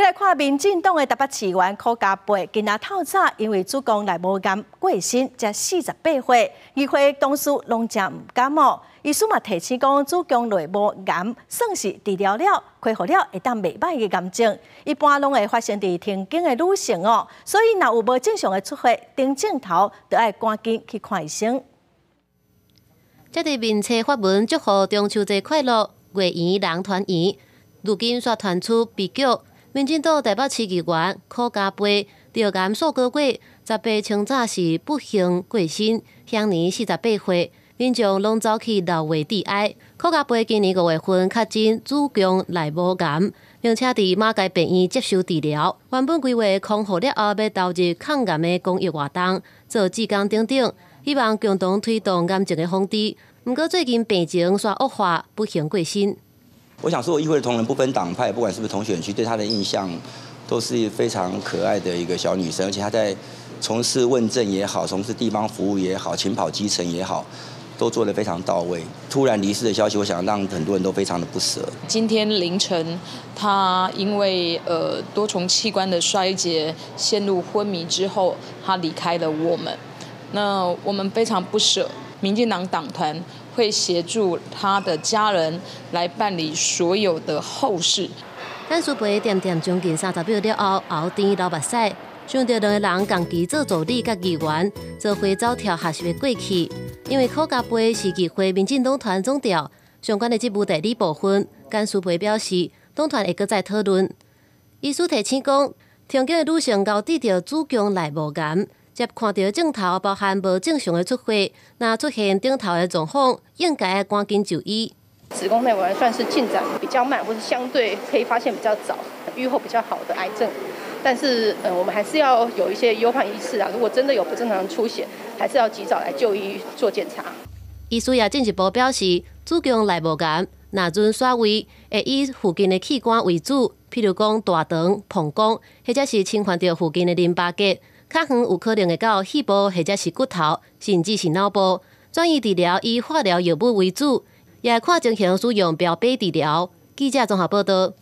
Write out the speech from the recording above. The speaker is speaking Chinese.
再来看民进党的台北市议员柯家培，今仔透早因为子宫内膜癌过身，才48岁，议会同事拢真唔感冒。医师嘛提醒讲，子宫内膜癌算是治疗了、恢复了会当袂歹嘅癌症，一般拢会发生伫停经的女性哦。所以若有无正常的出血、顶镜头，就要赶紧去看医生。接伫面册发文祝贺中秋节快乐，月圆人团圆。如今却传出悲剧，民进党台北市议员柯家培着癌数个月，18清早是不幸过身，享年48岁。民众拢走去留话致哀。柯家培今年5月份确诊子宫内膜癌，并且伫马偕病院接受治疗。原本规划康复了后，要投入抗癌的公益活动，做志工等等，希望共同推动癌症的防治。不过最近病情却恶化，不幸过身。我想说，议会的同仁不分党派，不管是不是同选区，对她的印象都是非常可爱的一个小女生，而且她在从事问政也好，从事地方服务也好，勤跑基层也好，都做得非常到位。突然离世的消息，我想让很多人都非常的不舍。今天凌晨，她因为多重器官的衰竭陷入昏迷之后，她离开了我们。那我们非常不舍，民进党党团会协助他的家人来办理所有的后事。等苏培点点将近30秒了后，熬甜流目屎，想到两个人共期做助理甲议员，做花走跳学习的过去。因为柯家培是议会民进党团总调，相关的职务代理部分，跟苏培表示，党团会搁再讨论。医师提醒讲，停经的女性熬治着子宫内膜癌。接看到镜头包含无正常的出血，那出现顶头的状况，应该赶紧就医。子宫内膜癌算是进展比较慢，或是相对可以发现比较早、预后比较好的癌症。但是我们还是要有一些忧患意识啊。如果真的有不正常的出血，还是要及早来就医做检查。医师也进一步表示，子宫内膜癌若准刷位，会以附近的器官为主，譬如讲大肠、膀胱，或者是侵犯到附近的淋巴结。较远有可能会到肺部或者是骨头，甚至是脑部。转移治疗以化疗药物为主，也会看情形使用标靶治疗。记者综合报道。